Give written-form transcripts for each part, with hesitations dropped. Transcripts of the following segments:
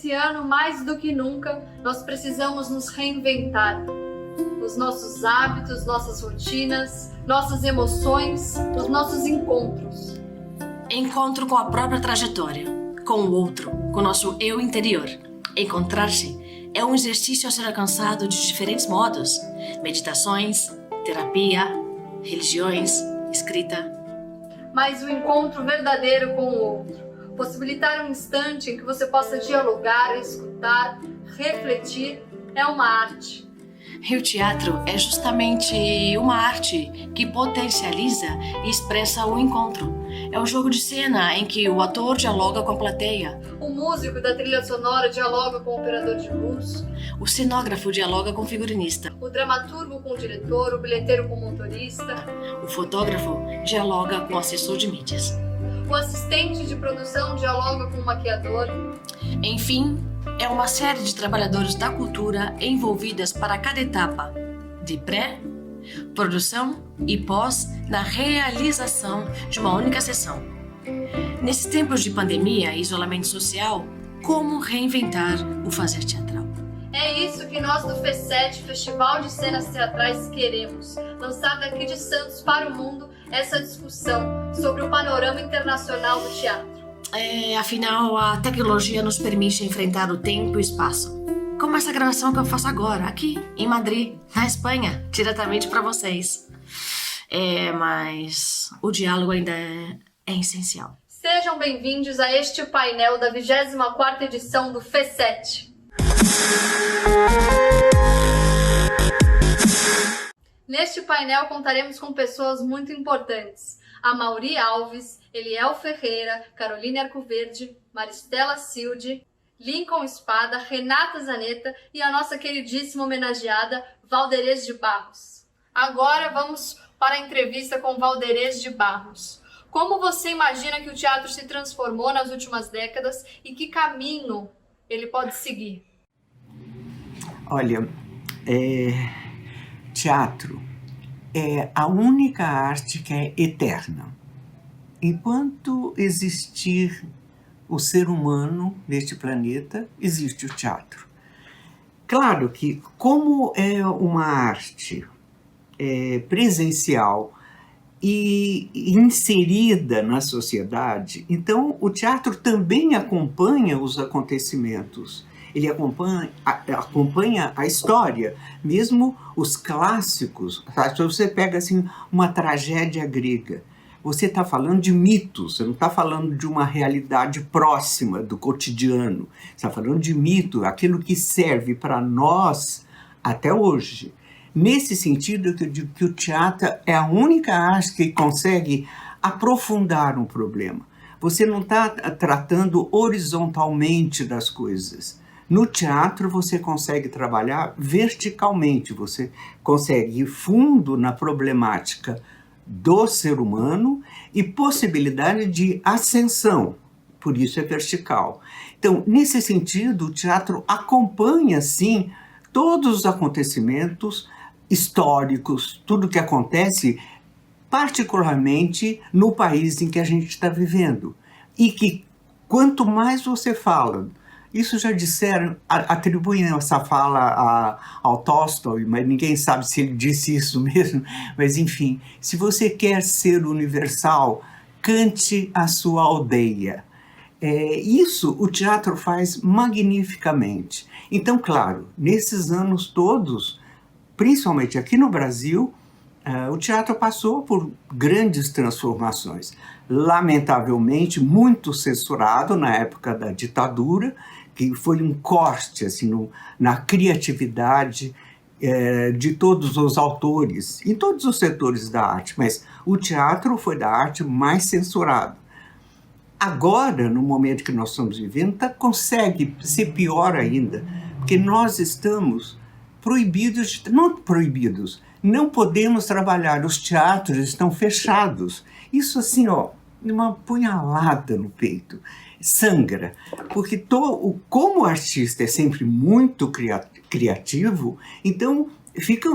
esse ano, mais do que nunca, nós precisamos nos reinventar. Os nossos hábitos, nossas rotinas, nossas emoções, os nossos encontros. Encontro com a própria trajetória, com o outro, com o nosso eu interior. Encontrar-se é um exercício a ser alcançado de diferentes modos. Meditações, terapia, religiões, escrita. Mas o encontro verdadeiro com o outro. Possibilitar um instante em que você possa dialogar, escutar, refletir, é uma arte. E o teatro é justamente uma arte que potencializa e expressa o encontro. É um jogo de cena em que o ator dialoga com a plateia. O músico da trilha sonora dialoga com o operador de luz. O cenógrafo dialoga com o figurinista. O dramaturgo com o diretor, o bilheteiro com o motorista. O fotógrafo dialoga com o assessor de mídias. O assistente de produção dialoga com o maquiador. Enfim, é uma série de trabalhadores da cultura envolvidas para cada etapa, de pré, produção e pós, na realização de uma única sessão. Nesses tempos de pandemia e isolamento social, como reinventar o fazer teatral? É isso que nós do FECET, Festival de Cenas Teatrais, queremos. Lançar daqui de Santos para o mundo essa discussão sobre o panorama internacional do teatro. Afinal, a tecnologia nos permite enfrentar o tempo e o espaço. Como essa gravação que eu faço agora, aqui em Madrid, na Espanha, diretamente para vocês. Mas o diálogo ainda é essencial. Sejam bem-vindos a este painel da 24ª edição do FECET. Neste painel contaremos com pessoas muito importantes. A Mauri Alves, Eliel Ferreira, Caroline Arcoverde, Maristela Silde, Lincoln Espada, Renata Zanetta e a nossa queridíssima homenageada Valderez de Barros. Agora vamos para a entrevista com Valderez de Barros. Como você imagina que o teatro se transformou nas últimas décadas e que caminho ele pode seguir? Olha, teatro é a única arte que é eterna. Enquanto existir o ser humano neste planeta, existe o teatro. Claro que, como é uma arte presencial e inserida na sociedade, então o teatro também acompanha os acontecimentos. Ele acompanha a história, mesmo os clássicos. Se você pega assim, uma tragédia grega, você está falando de mitos, você não está falando de uma realidade próxima do cotidiano. Você está falando de mito, aquilo que serve para nós até hoje. Nesse sentido, eu digo que o teatro é a única arte que consegue aprofundar um problema. Você não está tratando horizontalmente das coisas. No teatro você consegue trabalhar verticalmente, você consegue ir fundo na problemática do ser humano e possibilidade de ascensão, por isso é vertical. Então, nesse sentido, o teatro acompanha, sim, todos os acontecimentos históricos, tudo que acontece, particularmente no país em que a gente está vivendo. E que quanto mais você fala, isso já disseram, atribuem essa fala ao Tolstói, mas ninguém sabe se ele disse isso mesmo. Mas, enfim, se você quer ser universal, cante a sua aldeia. Isso o teatro faz magnificamente. Então, claro, nesses anos todos, principalmente aqui no Brasil, o teatro passou por grandes transformações. Lamentavelmente, muito censurado na época da ditadura, que foi um corte assim, na criatividade de todos os autores, em todos os setores da arte, mas o teatro foi da arte mais censurado. Agora, no momento que nós estamos vivendo, consegue ser pior ainda, porque nós estamos não podemos trabalhar, os teatros estão fechados. Isso assim, uma punhalada no peito. Sangra, porque como o artista é sempre muito criativo, então fica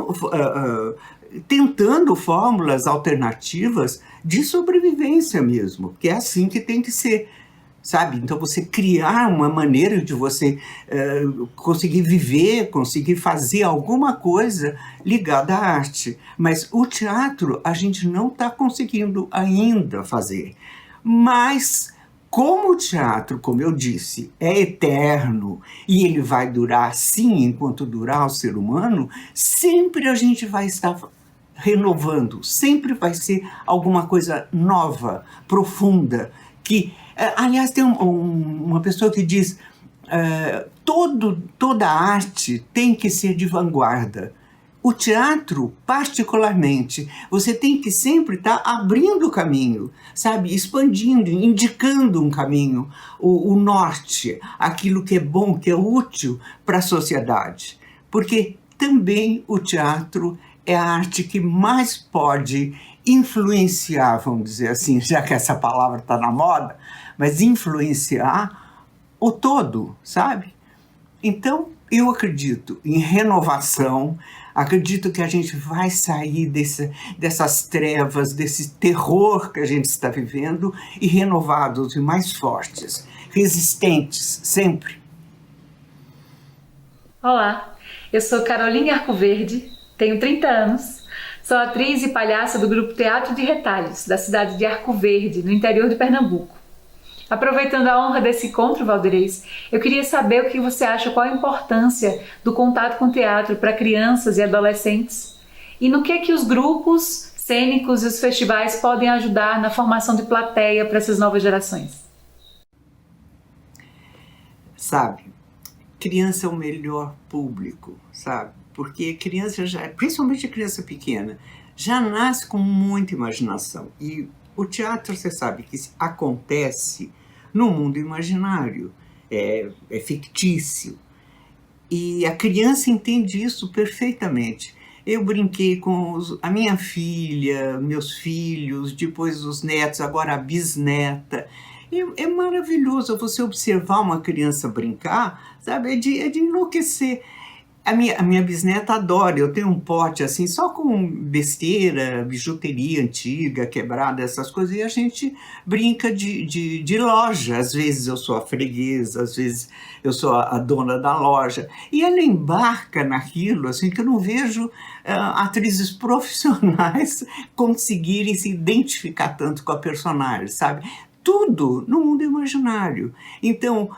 tentando fórmulas alternativas de sobrevivência mesmo, que é assim que tem que ser. sabe? Então você criar uma maneira de você conseguir viver, conseguir fazer alguma coisa ligada à arte. Mas o teatro a gente não está conseguindo ainda fazer. Mas como o teatro, como eu disse, é eterno e ele vai durar sim enquanto durar o ser humano, sempre a gente vai estar renovando, sempre vai ser alguma coisa nova, profunda, que aliás, tem uma pessoa que diz toda arte tem que ser de vanguarda. O teatro, particularmente, você tem que sempre estar abrindo o caminho, sabe? Expandindo, indicando um caminho, o norte, aquilo que é bom, que é útil para a sociedade. Porque também o teatro é a arte que mais pode influenciar, vamos dizer assim, já que essa palavra está na moda, mas influenciar o todo, sabe? Então, eu acredito em renovação, acredito que a gente vai sair dessas trevas, desse terror que a gente está vivendo e renovados e mais fortes, resistentes, sempre. Olá, eu sou Caroline Arcoverde, tenho 30 anos, sou atriz e palhaça do grupo Teatro de Retalhos, da cidade de Arco Verde, no interior de Pernambuco. Aproveitando a honra desse encontro, Valderez, eu queria saber o que você acha, qual a importância do contato com o teatro para crianças e adolescentes e no que os grupos cênicos e os festivais podem ajudar na formação de plateia para essas novas gerações. Sabe, criança é o melhor público, sabe? Porque criança principalmente a criança pequena, já nasce com muita imaginação. E o teatro, você sabe que acontece no mundo imaginário, é fictício. E a criança entende isso perfeitamente. Eu brinquei com a minha filha, meus filhos, depois os netos, agora a bisneta. É maravilhoso você observar uma criança brincar, sabe? É de enlouquecer. A minha bisneta adora, eu tenho um pote assim, só com besteira, bijuteria antiga, quebrada, essas coisas, e a gente brinca de loja. Às vezes eu sou a freguesa, às vezes eu sou a dona da loja. E ela embarca naquilo, assim, que eu não vejo atrizes profissionais conseguirem se identificar tanto com a personagem, sabe? Tudo no mundo imaginário. Então,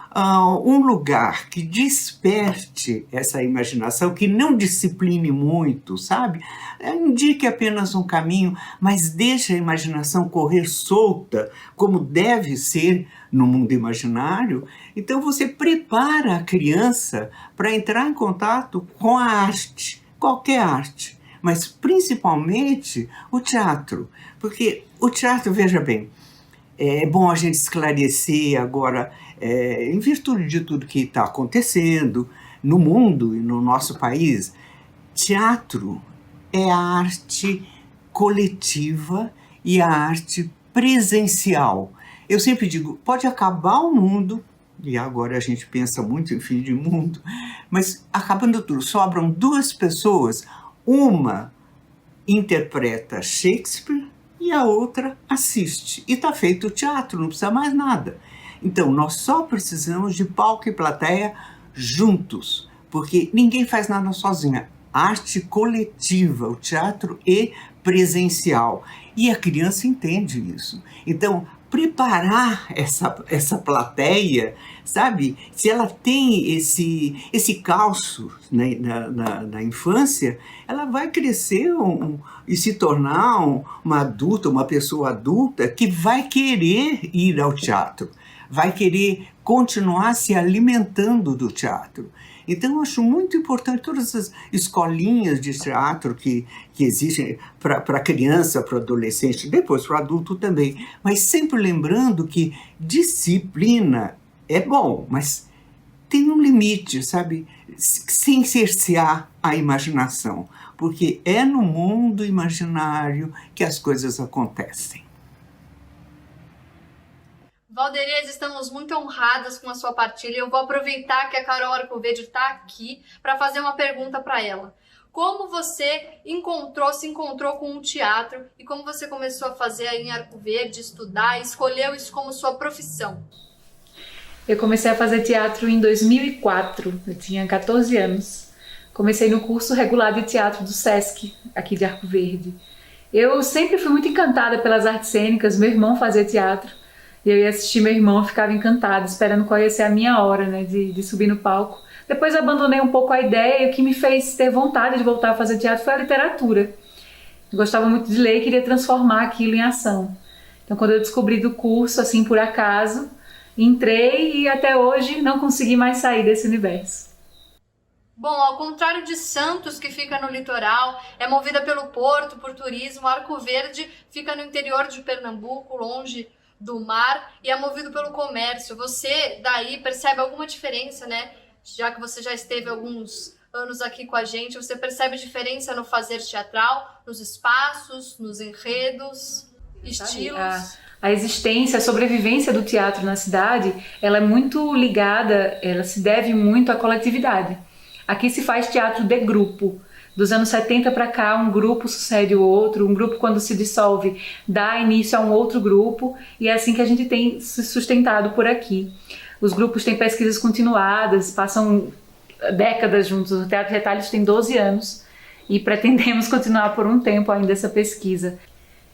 um lugar que desperte essa imaginação, que não discipline muito, sabe? Indique apenas um caminho, mas deixe a imaginação correr solta, como deve ser no mundo imaginário. Então, você prepara a criança para entrar em contato com a arte, qualquer arte, mas principalmente o teatro. Porque o teatro, veja bem, é bom a gente esclarecer agora, em virtude de tudo que está acontecendo no mundo e no nosso país, teatro é a arte coletiva e a arte presencial. Eu sempre digo, pode acabar o mundo, e agora a gente pensa muito em fim de mundo, mas acabando tudo, sobram duas pessoas, uma interpreta Shakespeare e a outra assiste. E está feito o teatro, não precisa mais nada. Então, nós só precisamos de palco e plateia juntos, porque ninguém faz nada sozinha. Arte coletiva, o teatro é presencial. E a criança entende isso. Então, preparar essa plateia, sabe? Se ela tem esse calço, né, na infância, ela vai crescer e se tornar uma adulta, uma pessoa adulta que vai querer ir ao teatro, vai querer continuar se alimentando do teatro. Então, eu acho muito importante todas as escolinhas de teatro que existem para criança, para adolescente, depois para adulto também. Mas sempre lembrando que disciplina é bom, mas tem um limite, sabe? Sem cercear a imaginação. Porque é no mundo imaginário que as coisas acontecem. Valderez, estamos muito honradas com a sua partilha. Eu vou aproveitar que a Carol Arcoverde está aqui para fazer uma pergunta para ela. Como você se encontrou com o teatro e como você começou a fazer aí em Arco Verde, estudar e escolheu isso como sua profissão? Eu comecei a fazer teatro em 2004, eu tinha 14 anos. Comecei no curso regular de teatro do SESC, aqui de Arco Verde. Eu sempre fui muito encantada pelas artes cênicas, meu irmão fazia teatro, e eu ia assistir meu irmão, eu ficava encantada, esperando qual ia ser a minha hora, né, de subir no palco. Depois abandonei um pouco a ideia, e o que me fez ter vontade de voltar a fazer teatro foi a literatura. Eu gostava muito de ler e queria transformar aquilo em ação. Então, quando eu descobri do curso, assim, por acaso, entrei e até hoje não consegui mais sair desse universo. Bom, ao contrário de Santos, que fica no litoral, é movida pelo porto, por turismo, Arco Verde fica no interior de Pernambuco, longe do mar, e é movido pelo comércio. Você daí percebe alguma diferença, né? Já que você já esteve alguns anos aqui com a gente, você percebe diferença no fazer teatral, nos espaços, nos enredos, estilos? A existência, a sobrevivência do teatro na cidade, ela é muito ligada, ela se deve muito à coletividade. Aqui se faz teatro de grupo. Dos anos 70 para cá, um grupo sucede o outro, um grupo, quando se dissolve, dá início a um outro grupo, e é assim que a gente tem se sustentado por aqui. Os grupos têm pesquisas continuadas, passam décadas juntos. O Teatro de Retalhos tem 12 anos e pretendemos continuar por um tempo ainda essa pesquisa.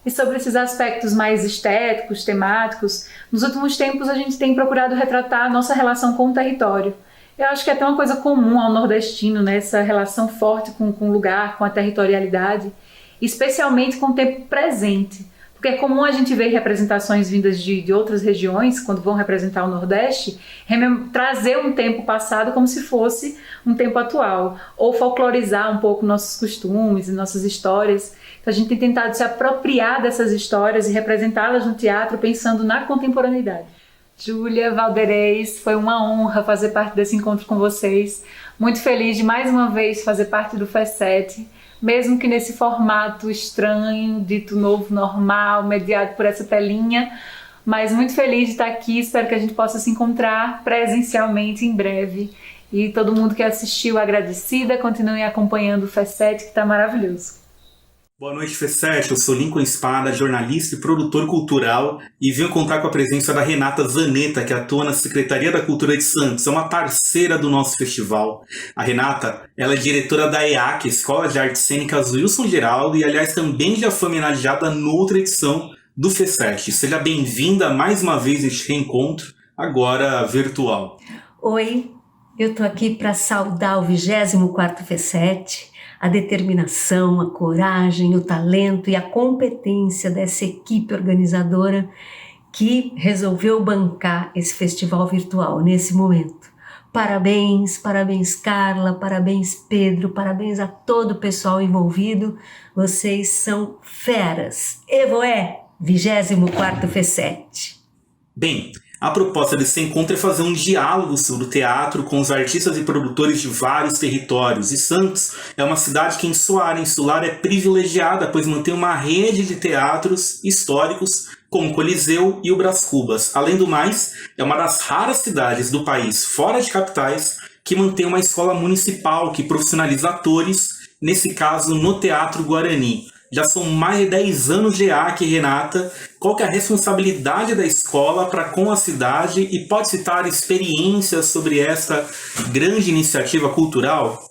E sobre esses aspectos mais estéticos, temáticos, nos últimos tempos a gente tem procurado retratar a nossa relação com o território. Eu acho que é até uma coisa comum ao nordestino, né? Essa relação forte com o lugar, com a territorialidade, especialmente com o tempo presente. Porque é comum a gente ver representações vindas de outras regiões, quando vão representar o Nordeste, trazer um tempo passado como se fosse um tempo atual, ou folclorizar um pouco nossos costumes e nossas histórias. Então a gente tem tentado se apropriar dessas histórias e representá-las no teatro pensando na contemporaneidade. Júlia, Valderez, foi uma honra fazer parte desse encontro com vocês. Muito feliz de mais uma vez fazer parte do FESET, mesmo que nesse formato estranho, dito novo normal, mediado por essa telinha, mas muito feliz de estar aqui. Espero que a gente possa se encontrar presencialmente em breve. E todo mundo que assistiu, agradecida, continue acompanhando o FESET, que está maravilhoso. Boa noite, FESET. Eu sou Lincoln Espada, jornalista e produtor cultural, e venho contar com a presença da Renata Zanetta, que atua na Secretaria da Cultura de Santos. É uma parceira do nosso festival. A Renata, ela é diretora da EAC, Escola de Artes Cênicas Wilson Geraldo, e aliás também já foi homenageada noutra edição do FESET. Seja bem-vinda mais uma vez neste reencontro, agora virtual. Oi, eu tô aqui para saudar o 24º FESET, a determinação, a coragem, o talento e a competência dessa equipe organizadora que resolveu bancar esse festival virtual nesse momento. Parabéns, parabéns Carla, parabéns Pedro, parabéns a todo o pessoal envolvido. Vocês são feras. Evoé, 24º FESET. Bem, a proposta desse encontro é fazer um diálogo sobre o teatro com os artistas e produtores de vários territórios. E Santos é uma cidade que em sua área insular é privilegiada, pois mantém uma rede de teatros históricos, como o Coliseu e o Brás Cubas. Além do mais, é uma das raras cidades do país, fora de capitais, que mantém uma escola municipal que profissionaliza atores, nesse caso no Teatro Guarani. Já são mais de 10 anos de EAC, Renata. Qual que é a responsabilidade da escola para com a cidade e pode citar experiências sobre essa grande iniciativa cultural?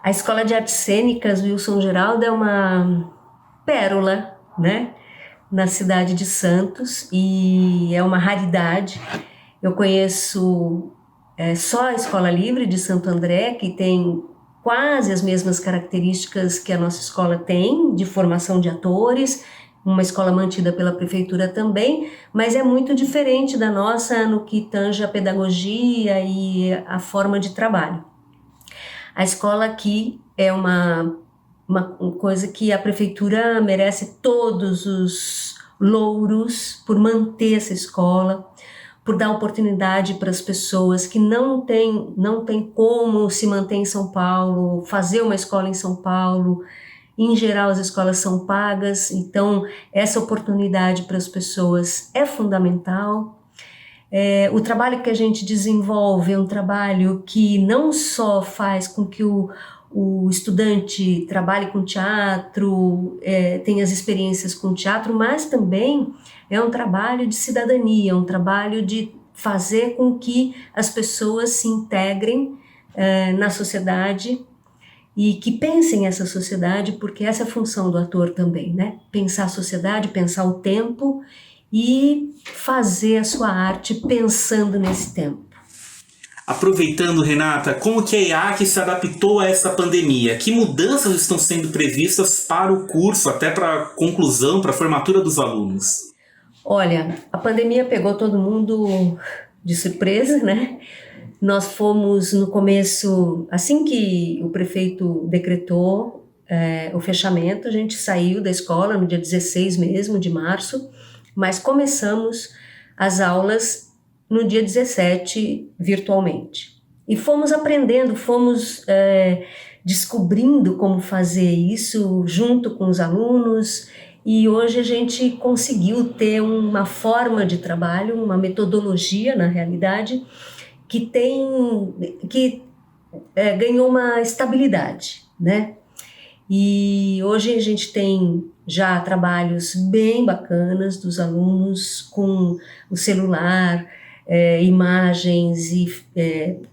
A Escola de Artes Cênicas Wilson Geraldo é uma pérola, né, na cidade de Santos, e é uma raridade. Eu conheço só a Escola Livre de Santo André, que tem quase as mesmas características que a nossa escola tem, de formação de atores, uma escola mantida pela prefeitura também, mas é muito diferente da nossa no que tange a pedagogia e a forma de trabalho. A escola aqui é uma coisa que a prefeitura merece todos os louros por manter essa escola, por dar oportunidade para as pessoas que não tem como se manter em São Paulo, fazer uma escola em São Paulo. Em geral, as escolas são pagas, então essa oportunidade para as pessoas é fundamental. O trabalho que a gente desenvolve é um trabalho que não só faz com que o estudante trabalhe com teatro, tenha as experiências com teatro, mas também é um trabalho de cidadania, um trabalho de fazer com que as pessoas se integrem na sociedade e que pensem essa sociedade, porque essa é a função do ator também, né? Pensar a sociedade, pensar o tempo e fazer a sua arte pensando nesse tempo. Aproveitando, Renata, como que a EAC se adaptou a essa pandemia? Que mudanças estão sendo previstas para o curso, até para a conclusão, para a formatura dos alunos? Olha, a pandemia pegou todo mundo de surpresa, né? Nós fomos no começo, assim que o prefeito decretou o fechamento, a gente saiu da escola no dia 16 mesmo de março, mas começamos as aulas no dia 17 virtualmente. E fomos aprendendo, fomos descobrindo como fazer isso junto com os alunos, e hoje a gente conseguiu ter uma forma de trabalho, uma metodologia na realidade, que ganhou uma estabilidade, né? E hoje a gente tem já trabalhos bem bacanas dos alunos com o celular, imagens e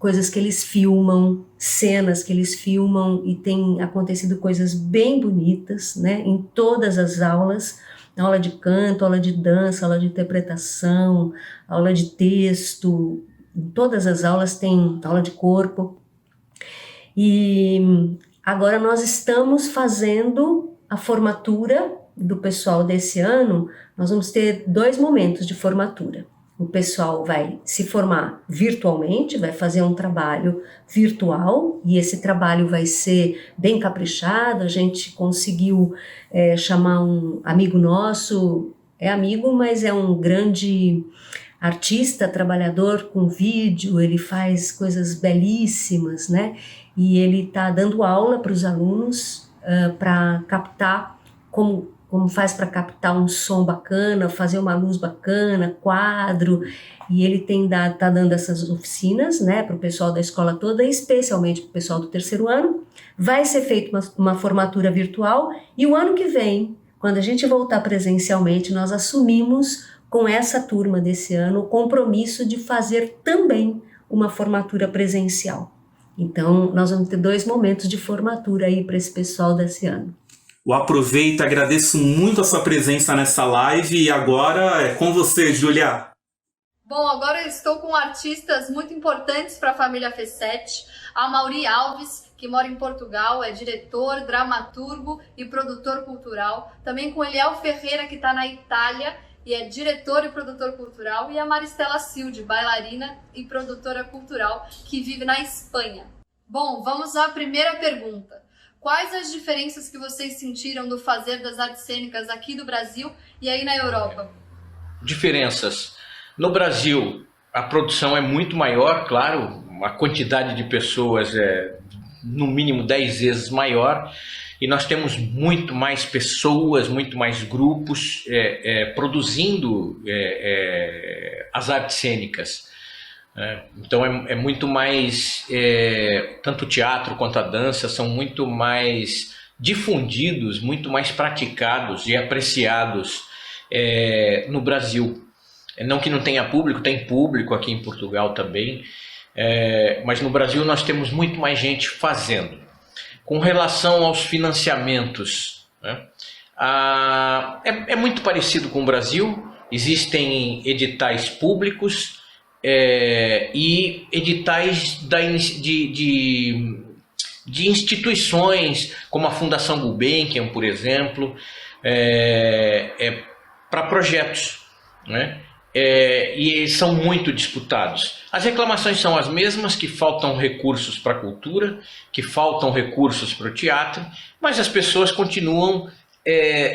coisas que eles filmam, cenas que eles filmam, e tem acontecido coisas bem bonitas, né? Em todas as aulas, aula de canto, aula de dança, aula de interpretação, aula de texto. Em todas as aulas tem aula de corpo. E agora nós estamos fazendo a formatura do pessoal desse ano. Nós vamos ter 2 momentos de formatura. O pessoal vai se formar virtualmente, vai fazer um trabalho virtual, e esse trabalho vai ser bem caprichado. A gente conseguiu chamar um amigo nosso, é amigo, mas é um grande artista, trabalhador com vídeo, ele faz coisas belíssimas, né? E ele está dando aula para os alunos para captar, como faz para captar um som bacana, fazer uma luz bacana, quadro, e ele tá dando essas oficinas, né, para o pessoal da escola toda, especialmente para o pessoal do 3º ano. Vai ser feita uma formatura virtual, e o ano que vem, quando a gente voltar presencialmente, nós assumimos com essa turma desse ano o compromisso de fazer também uma formatura presencial. Então, nós vamos ter 2 momentos de formatura aí para esse pessoal desse ano. Eu aproveito e agradeço muito a sua presença nessa live, e agora é com você, Júlia. Bom, agora eu estou com artistas muito importantes para a família F7, a Mauri Alves, que mora em Portugal, é diretor, dramaturgo e produtor cultural, também com Eliel Ferreira, que está na Itália, e é diretor e produtor cultural, e a Maristela Sildi, bailarina e produtora cultural, que vive na Espanha. Bom, vamos à primeira pergunta. Quais as diferenças que vocês sentiram do fazer das artes cênicas aqui do Brasil e aí na Europa? Diferenças. No Brasil, a produção é muito maior, claro, a quantidade de pessoas é no mínimo 10 vezes maior, e nós temos muito mais pessoas, muito mais grupos produzindo as artes cênicas. Então é muito mais, tanto o teatro quanto a dança são muito mais difundidos, muito mais praticados e apreciados no Brasil. Não que não tenha público, tem público aqui em Portugal também, mas no Brasil nós temos muito mais gente fazendo. Com relação aos financiamentos, né, é muito parecido com o Brasil. Existem editais públicos e editais de instituições, como a Fundação Gulbenkian, por exemplo, para projetos, né? E são muito disputados. As reclamações são as mesmas, que faltam recursos para a cultura, que faltam recursos para o teatro, mas as pessoas continuam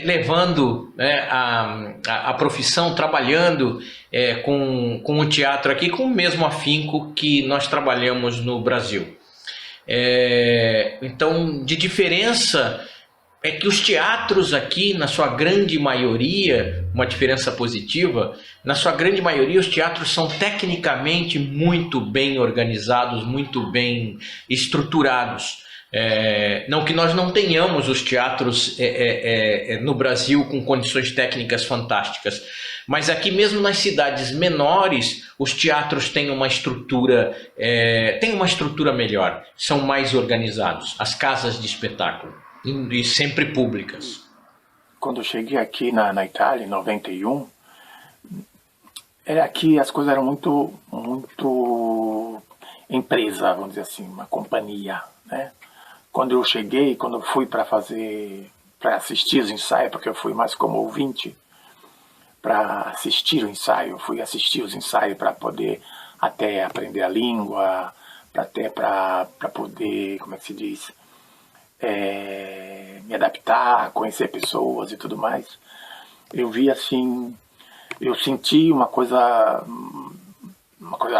levando, né, a profissão, trabalhando com o teatro aqui com o mesmo afinco que nós trabalhamos no Brasil. Então, de diferença é que os teatros aqui, na sua grande maioria, uma diferença positiva, na sua grande maioria os teatros são tecnicamente muito bem organizados, muito bem estruturados. Não que nós não tenhamos os teatros no Brasil com condições técnicas fantásticas, mas aqui mesmo nas cidades menores os teatros têm uma estrutura melhor, são mais organizados, as casas de espetáculo, e sempre públicas. Quando eu cheguei aqui na Itália, em 91, aqui as coisas eram muito empresa, vamos dizer assim, uma companhia, né? Quando eu cheguei, quando eu fui para assistir os ensaios, porque eu fui mais como ouvinte, para assistir o ensaio, eu fui assistir os ensaios para poder até aprender a língua, para poder, como é que se diz, me adaptar, conhecer pessoas e tudo mais. Eu vi assim, eu senti uma coisa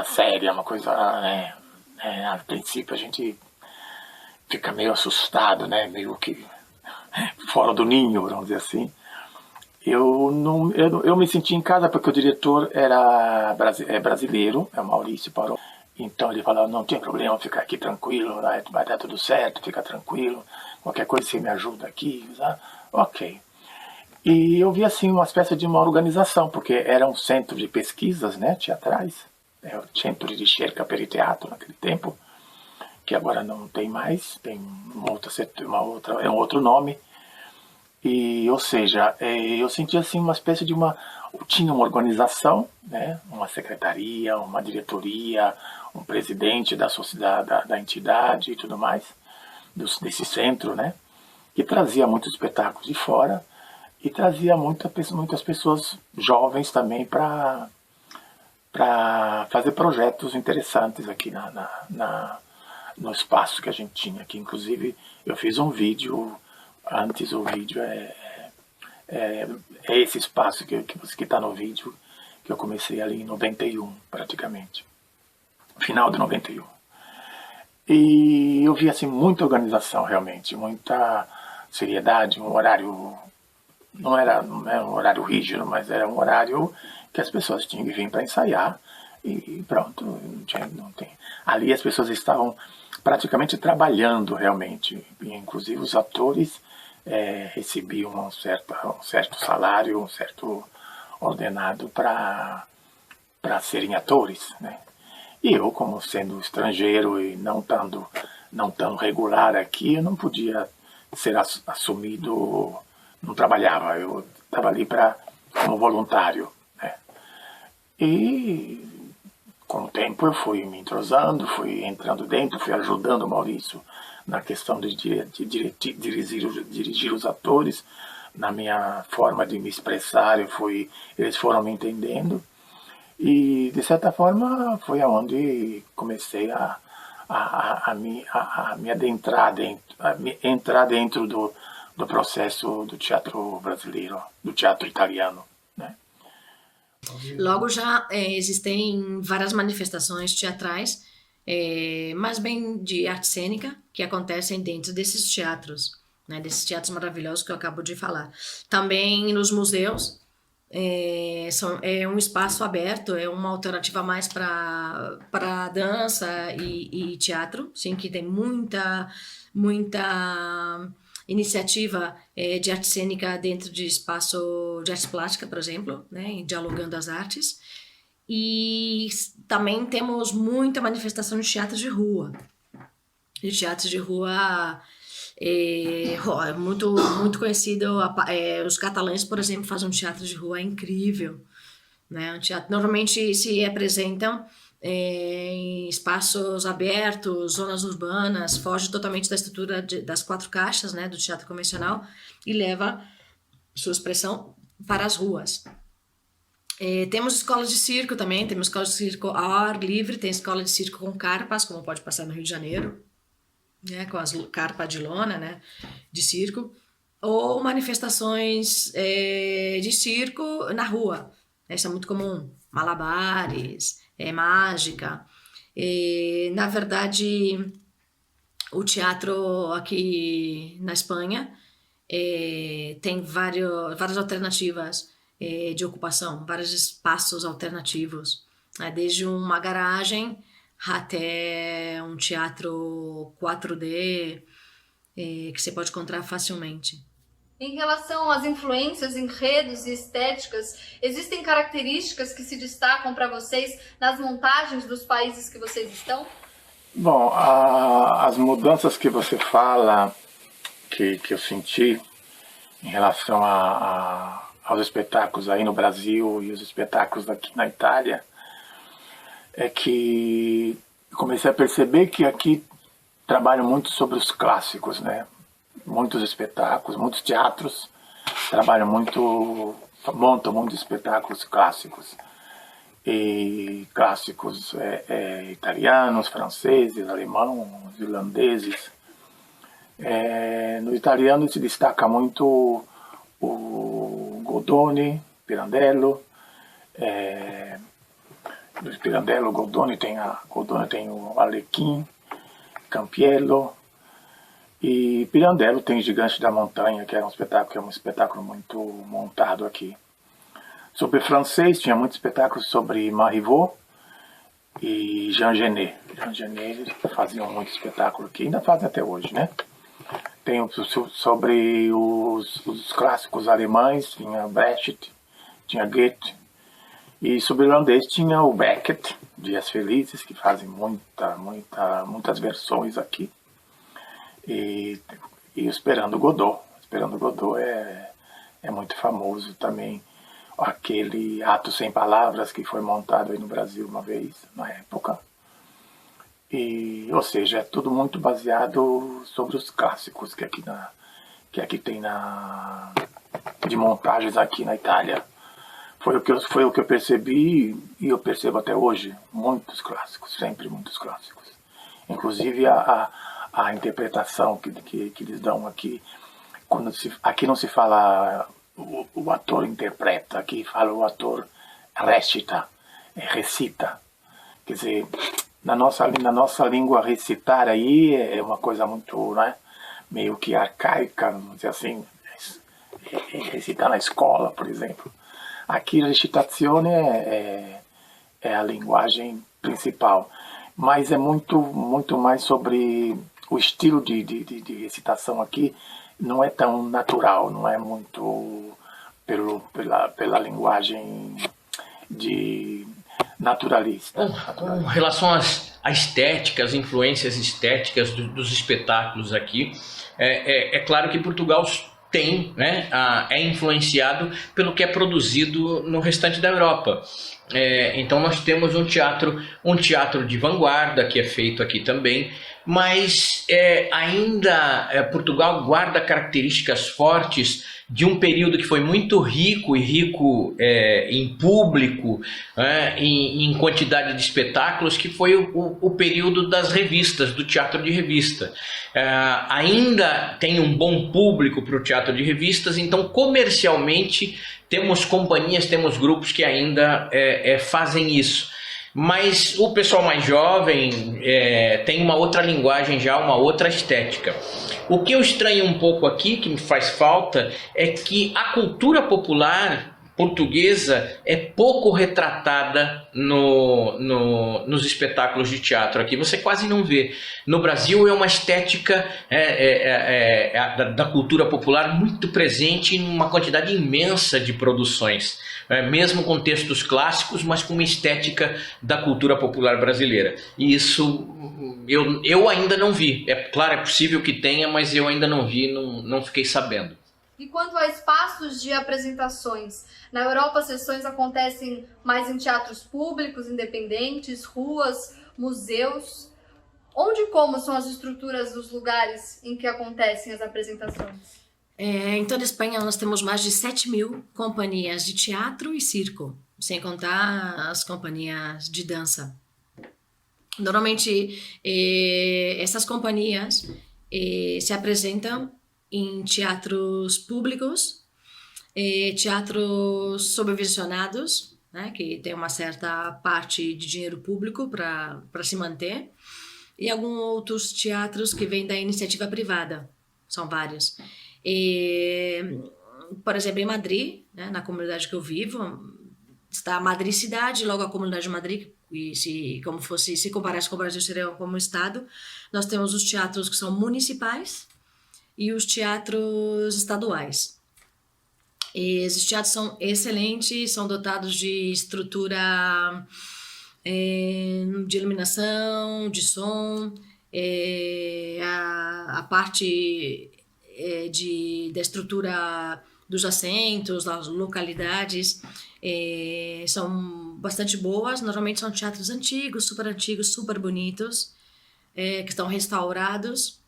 séria, uma coisa, a princípio a gente fica meio assustado, né? Meio que fora do ninho, vamos dizer assim. Eu me senti em casa porque o diretor é brasileiro, é o Maurício Paró. Então ele falou, não tem problema, fica aqui tranquilo, vai dar tudo certo, fica tranquilo, qualquer coisa você me ajuda aqui, tá? Ok. E eu vi assim uma espécie de uma organização, porque era um centro de pesquisas, né, teatrais, o Centro de Ricerca per il Teatro naquele tempo, que agora não tem mais, tem é um outro nome. E, ou seja, eu senti assim uma espécie de tinha uma organização, né, uma secretaria, uma diretoria, um presidente da sociedade, da entidade e tudo mais, desse centro, né, que trazia muitos espetáculos de fora e trazia muitas pessoas jovens também para fazer projetos interessantes aqui no espaço que a gente tinha aqui. Inclusive, eu fiz um vídeo, antes o vídeo é esse espaço que está no vídeo, que eu comecei ali em 91, praticamente. Final de 91. E eu vi assim muita organização, realmente, muita seriedade, um horário, não era um horário rígido, mas era um horário que as pessoas tinham que vir para ensaiar e pronto, não tem. Ali as pessoas estavam praticamente trabalhando realmente, e, inclusive os atores recebiam um certo salário, um certo ordenado para serem atores, né? E eu, como sendo estrangeiro e não tão regular aqui, eu não podia ser assumido, não trabalhava, eu estava ali como voluntário, né? E com o tempo eu fui me entrosando, fui entrando dentro, fui ajudando o Maurício na questão de dirigir os atores, na minha forma de me expressar, eles foram me entendendo. E, de certa forma, foi aonde comecei a me adentrar, entrar dentro do processo do teatro brasileiro, do teatro italiano, né? Logo já existem várias manifestações teatrais, mas bem de arte cênica, que acontecem dentro desses teatros, né, desses teatros maravilhosos que eu acabo de falar. Também nos museus, é um espaço aberto, é uma alternativa mais para dança e teatro, sim, que tem muita iniciativa de arte cênica dentro de espaço de arte plástica, por exemplo, né, dialogando as artes. E também temos muita manifestação de teatros de rua. De teatros de rua muito conhecido. Os catalães, por exemplo, fazem um teatro de rua incrível, né? Normalmente se apresentam em espaços abertos, zonas urbanas, foge totalmente da estrutura das 4 caixas, né, do teatro convencional, e leva sua expressão para as ruas. Temos escolas de circo também, temos escolas de circo ao ar livre, tem escola de circo com carpas, como pode passar no Rio de Janeiro, né, com as carpas de lona, né, de circo, ou manifestações de circo na rua. Isso é muito comum, malabares, mágica. Na verdade, o teatro aqui na Espanha tem várias alternativas de ocupação, vários espaços alternativos, né? Desde uma garagem até um teatro 4D, que você pode encontrar facilmente. Em relação às influências, enredos e estéticas, existem características que se destacam para vocês nas montagens dos países que vocês estão? Bom, as mudanças que você fala, que eu senti em relação aos espetáculos aí no Brasil e os espetáculos aqui na Itália, é que eu comecei a perceber que aqui trabalham muito sobre os clássicos, né? Muitos espetáculos, muitos teatros trabalham muito, montam muitos espetáculos clássicos. E clássicos italianos, franceses, alemãos, irlandeses. No italiano se destaca muito o Goldoni, Pirandello. Do Pirandello, Goldoni tem o Arlequim, Campiello. E Pirandello tem Gigante da Montanha, que é um espetáculo muito montado aqui. Sobre francês, tinha muitos espetáculos sobre Marivaux e Jean Genet. Jean Genet faziam muito espetáculo aqui, ainda fazem até hoje, né? Tem sobre os clássicos alemães, tinha Brecht, tinha Goethe. E sobre o irlandês tinha o Beckett, Dias Felizes, que fazem muitas versões aqui. E o Esperando Godot. Esperando Godot é muito famoso também. Aquele Ato Sem Palavras que foi montado aí no Brasil uma vez, na época. Ou seja, é tudo muito baseado sobre os clássicos que aqui tem de montagens aqui na Itália. Foi o que eu percebi e eu percebo até hoje. Muitos clássicos, sempre muitos clássicos. Inclusive a interpretação que eles dão aqui. Aqui não se fala o ator interpreta, aqui fala o ator recita. Quer dizer, na nossa língua recitar aí é uma coisa muito, né, meio que arcaica, vamos dizer assim, recitar na escola, por exemplo. Aqui recitazione é a linguagem principal, mas é muito mais sobre o estilo de recitação aqui. Não é tão natural, não é muito pela linguagem de naturalista. Com relação à estética, às influências estéticas dos espetáculos aqui, é claro que Portugal tem, né, é influenciado pelo que é produzido no restante da Europa. Então nós temos um teatro de vanguarda que é feito aqui também, mas ainda Portugal guarda características fortes de um período que foi muito rico em público, em quantidade de espetáculos, que foi o período das revistas, do teatro de revista. Ainda tem um bom público para o teatro de revistas, então comercialmente temos companhias, temos grupos que ainda fazem isso. Mas o pessoal mais jovem tem uma outra linguagem já, uma outra estética. O que eu estranho um pouco aqui, que me faz falta, é que a cultura popular portuguesa é pouco retratada nos espetáculos de teatro aqui. Você quase não vê. No Brasil é uma estética da cultura popular muito presente em uma quantidade imensa de produções. Mesmo com textos clássicos, mas com uma estética da cultura popular brasileira. E isso eu ainda não vi. É claro, é possível que tenha, mas eu ainda não vi, não fiquei sabendo. E quanto a espaços de apresentações, na Europa as sessões acontecem mais em teatros públicos, independentes, ruas, museus. Onde e como são as estruturas dos lugares em que acontecem as apresentações? Em toda a Espanha nós temos mais de 7.000 companhias de teatro e circo, sem contar as companhias de dança. Normalmente essas companhias se apresentam em teatros públicos, teatros subvencionados, né, que tem uma certa parte de dinheiro público para se manter, e alguns outros teatros que vêm da iniciativa privada, são vários. Por exemplo, em Madrid, né, na comunidade que eu vivo, está a Madrid cidade, logo a comunidade de Madrid, e se comparasse com o Brasil, seria como estado. Nós temos os teatros que são municipais, e os teatros estaduais. Esses teatros são excelentes, são dotados de estrutura de iluminação, de som, a parte da estrutura dos assentos, das localidades, são bastante boas. Normalmente são teatros antigos, super bonitos, que estão restaurados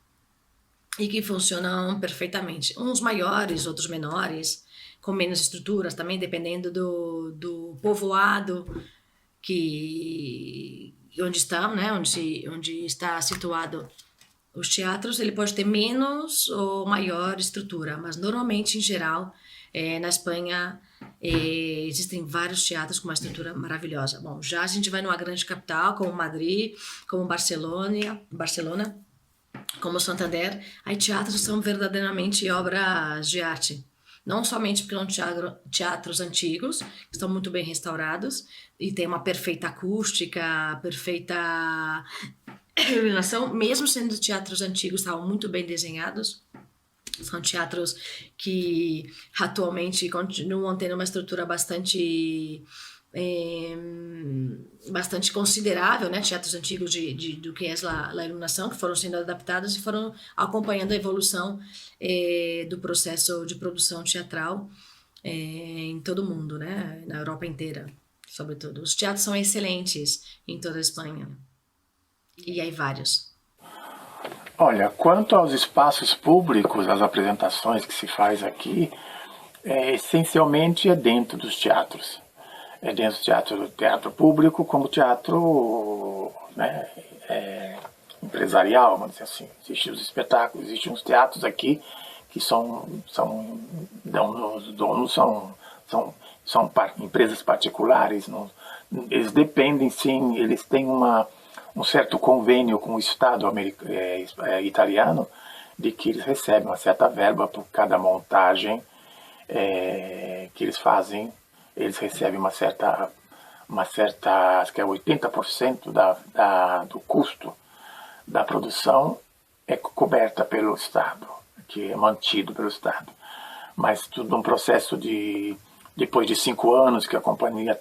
e que funcionam perfeitamente. Uns maiores, outros menores, com menos estruturas, também dependendo do povoado onde estão, né? onde está situado os teatros. Ele pode ter menos ou maior estrutura, mas normalmente, em geral, na Espanha existem vários teatros com uma estrutura maravilhosa. Bom, já a gente vai numa grande capital, como Madrid, como Barcelona, como Santander, aí teatros são verdadeiramente obras de arte. Não somente porque são teatros antigos, que estão muito bem restaurados, e tem uma perfeita acústica, perfeita iluminação, mesmo sendo teatros antigos, estavam muito bem desenhados. São teatros que atualmente continuam tendo uma estrutura bastante considerável, né? Teatros antigos do que é a iluminação, que foram sendo adaptados e foram acompanhando a evolução do processo de produção teatral em todo o mundo, né? Na Europa inteira, sobretudo. Os teatros são excelentes em toda a Espanha. E aí vários. Olha, quanto aos espaços públicos, as apresentações que se faz aqui, essencialmente é dentro dos teatros. É dentro do teatro público, como teatro, né, empresarial, vamos dizer assim. Existem os espetáculos, existem uns teatros aqui que os donos são empresas particulares. Eles dependem, sim, eles têm um certo convênio com o Estado italiano, de que eles recebem uma certa verba por cada montagem que eles fazem. Eles recebem uma certa acho que é 80% do custo da produção é coberta pelo Estado, que é mantido pelo Estado. Mas tudo num processo depois de 5 anos que a companhia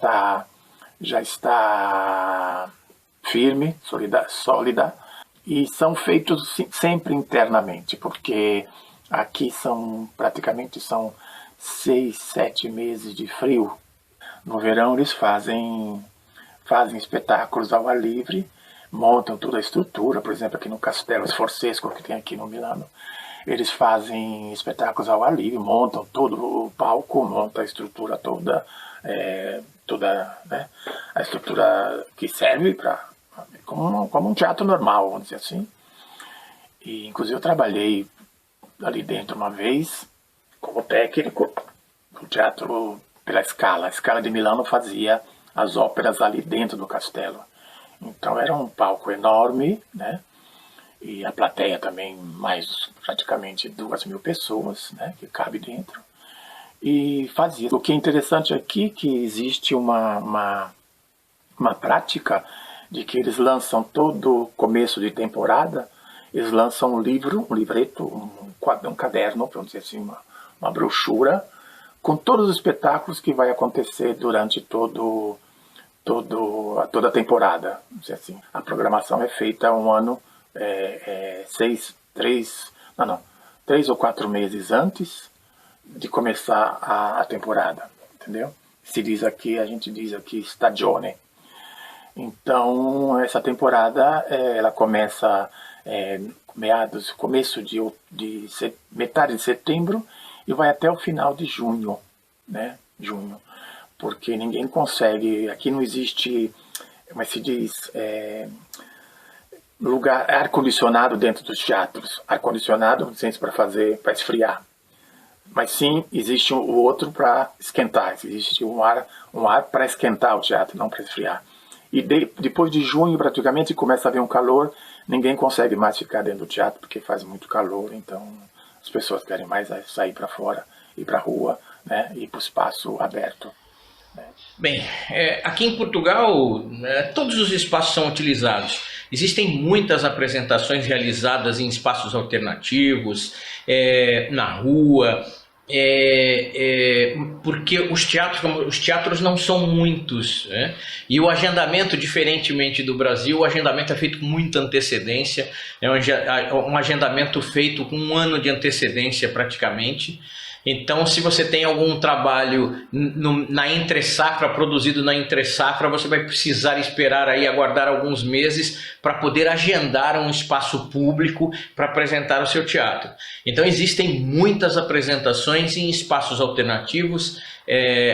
já está firme, sólida, e são feitos sempre internamente, porque aqui praticamente são 6, 7 meses de frio. No verão eles fazem espetáculos ao ar livre, montam toda a estrutura, por exemplo, aqui no Castello Sforzesco, que tem aqui no Milano, eles fazem espetáculos ao ar livre, montam todo o palco, montam a estrutura toda, né, a estrutura que serve como um teatro normal, vamos dizer assim. E, inclusive, eu trabalhei ali dentro uma vez, como técnico, no teatro pela Scala. A Scala de Milano fazia as óperas ali dentro do castelo. Então era um palco enorme, né? E a plateia também, mais praticamente 2.000 pessoas, né? Que cabe dentro. E fazia. O que é interessante aqui é que existe uma prática de que eles lançam todo começo de temporada, eles lançam um livreto, um caderno, vamos dizer assim, uma brochura, com todos os espetáculos que vai acontecer durante toda a temporada. Vamos dizer assim. A programação é feita um ano, 3 ou 4 meses antes de começar a temporada, entendeu? A gente diz aqui stagione. Então, essa temporada, ela começa metade de setembro e vai até o final de junho, né? Porque ninguém consegue, aqui não existe, como se diz, lugar, ar-condicionado dentro dos teatros. Ar-condicionado, licença, para esfriar. Mas sim, existe o outro para esquentar. Existe um ar para esquentar o teatro, não para esfriar. E depois de junho, praticamente, começa a haver um calor. Ninguém consegue mais ficar dentro do teatro, porque faz muito calor. Então, as pessoas querem mais sair para fora, ir para a rua, né, ir para o espaço aberto. Bem, aqui em Portugal, todos os espaços são utilizados. Existem muitas apresentações realizadas em espaços alternativos, na rua, porque os teatros não são muitos, né? E o agendamento, diferentemente do Brasil, o agendamento é feito com muita antecedência, é um agendamento feito com 1 ano de antecedência praticamente. Então, se você tem algum trabalho na entre-safra, produzido na entre-safra, você vai precisar esperar aí, aguardar alguns meses para poder agendar um espaço público para apresentar o seu teatro. Então, existem muitas apresentações em espaços alternativos,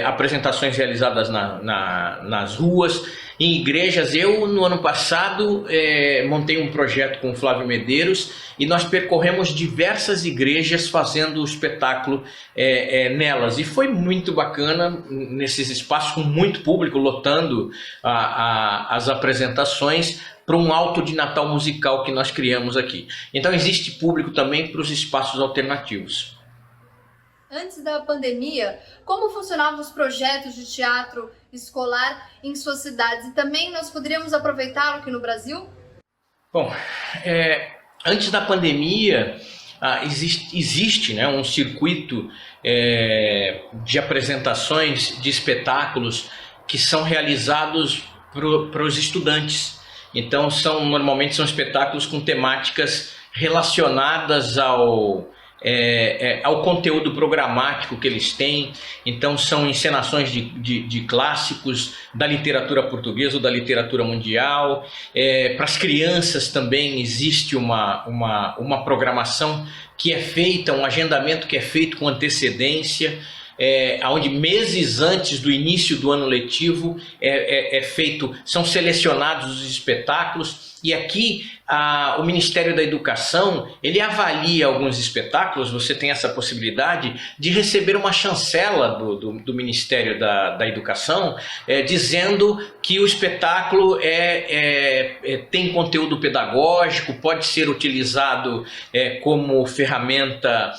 apresentações realizadas nas ruas, em igrejas. Eu, no ano passado, montei um projeto com o Flávio Medeiros e nós percorremos diversas igrejas fazendo o espetáculo nelas. E foi muito bacana nesses espaços, com muito público, lotando as apresentações para um alto de Natal musical que nós criamos aqui. Então existe público também para os espaços alternativos. Antes da pandemia, como funcionavam os projetos de teatro escolar em suas cidades? E também nós poderíamos aproveitá-lo aqui no Brasil? Bom, antes da pandemia, existe, né, um circuito de apresentações de espetáculos que são realizados para os estudantes. Então, normalmente são espetáculos com temáticas relacionadas ao conteúdo programático que eles têm. Então são encenações de clássicos da literatura portuguesa ou da literatura mundial. Para as crianças também existe uma programação que é feita, um agendamento que é feito com antecedência, onde meses antes do início do ano letivo são selecionados os espetáculos. E aqui o Ministério da Educação, ele avalia alguns espetáculos. Você tem essa possibilidade de receber uma chancela do Ministério da Educação, dizendo que o espetáculo tem conteúdo pedagógico, pode ser utilizado como ferramenta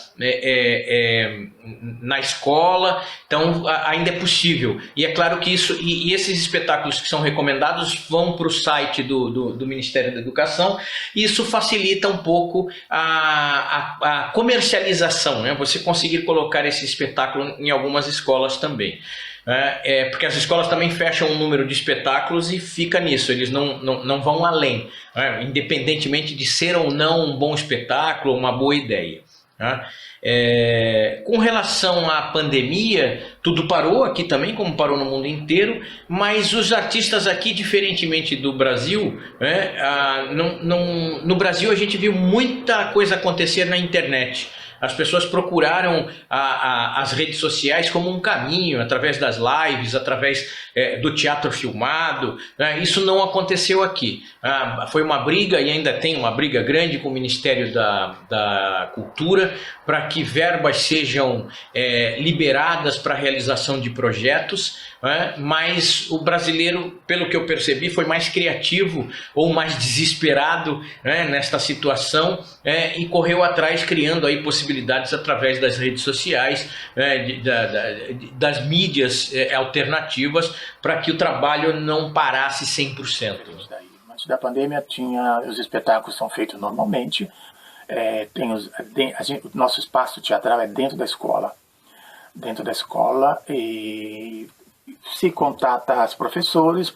na escola. Então ainda é possível. E é claro que esses espetáculos que são recomendados vão para o site do Ministério da Educação. Isso facilita um pouco a comercialização, né? Você conseguir colocar esse espetáculo em algumas escolas também. Porque as escolas também fecham um número de espetáculos e fica nisso, eles não vão além, independentemente de ser ou não um bom espetáculo, uma boa ideia. Com relação à pandemia, tudo parou aqui também, como parou no mundo inteiro, mas os artistas aqui, diferentemente do Brasil, no Brasil a gente viu muita coisa acontecer na internet. As pessoas procuraram as redes sociais como um caminho, através das lives, através do teatro filmado. Isso não aconteceu aqui. Foi uma briga, e ainda tem uma briga grande com o Ministério da Cultura, para que verbas sejam liberadas para a realização de projetos. Mas o brasileiro, pelo que eu percebi, foi mais criativo ou mais desesperado nesta situação, e correu atrás, criando aí possibilidades através das redes sociais, das mídias alternativas, para que o trabalho não parasse 100%. Antes da pandemia, os espetáculos são feitos normalmente. O nosso espaço teatral é dentro da escola. E se contata os professores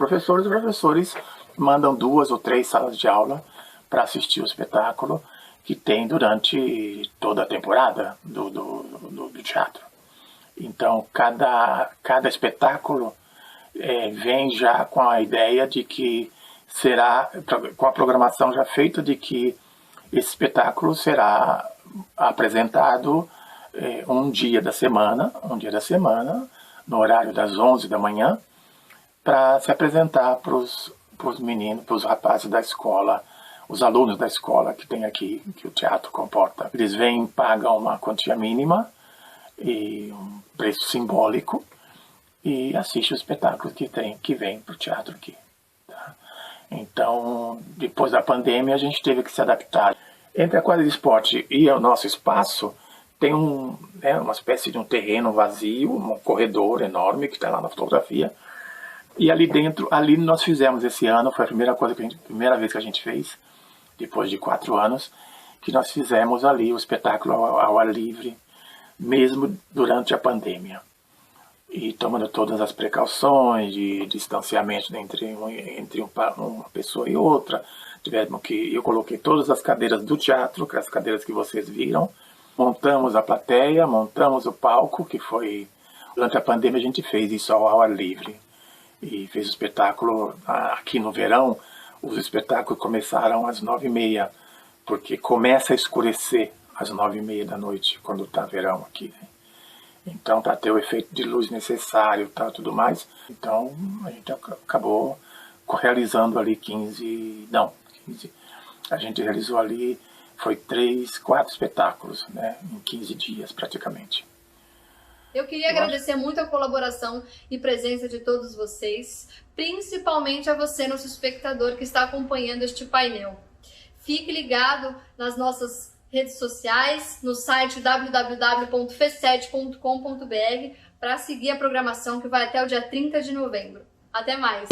mandam 2 ou 3 salas de aula para assistir o espetáculo que tem durante toda a temporada do teatro. Então, cada espetáculo vem já com a ideia de que será, com a programação já feita, de que esse espetáculo será apresentado um dia da semana, no horário das 11 da manhã, para se apresentar para os meninos, para os rapazes da escola, os alunos da escola que tem aqui, que o teatro comporta. Eles vêm, pagam uma quantia mínima e um preço simbólico e assistem o espetáculo que vem para o teatro aqui. Tá? Então, depois da pandemia, a gente teve que se adaptar. Entre a quadra de esporte e o nosso espaço, tem uma espécie de um terreno vazio, um corredor enorme que está lá na fotografia, E ali dentro, ali nós fizemos esse ano, foi a primeira vez que a gente fez, depois de 4 anos, que nós fizemos ali o espetáculo ao ar livre, mesmo durante a pandemia. E tomando todas as precauções de distanciamento entre uma pessoa e outra. Eu coloquei todas as cadeiras do teatro, que as cadeiras que vocês viram, montamos a plateia, montamos o palco, que foi... Durante a pandemia a gente fez isso ao ar livre. E fez o espetáculo aqui no verão, os espetáculos começaram às 9h30, porque começa a escurecer às 9h30 da noite, quando está verão aqui, né? Então, para ter o efeito de luz necessário e tudo mais. Então, a gente acabou realizando ali 15... A gente realizou ali, foi 4 espetáculos, né? Em 15 dias, praticamente. Eu queria agradecer muito a colaboração e presença de todos vocês, principalmente a você, nosso espectador, que está acompanhando este painel. Fique ligado nas nossas redes sociais, no site www.fe7.com.br para seguir a programação que vai até o dia 30 de novembro. Até mais!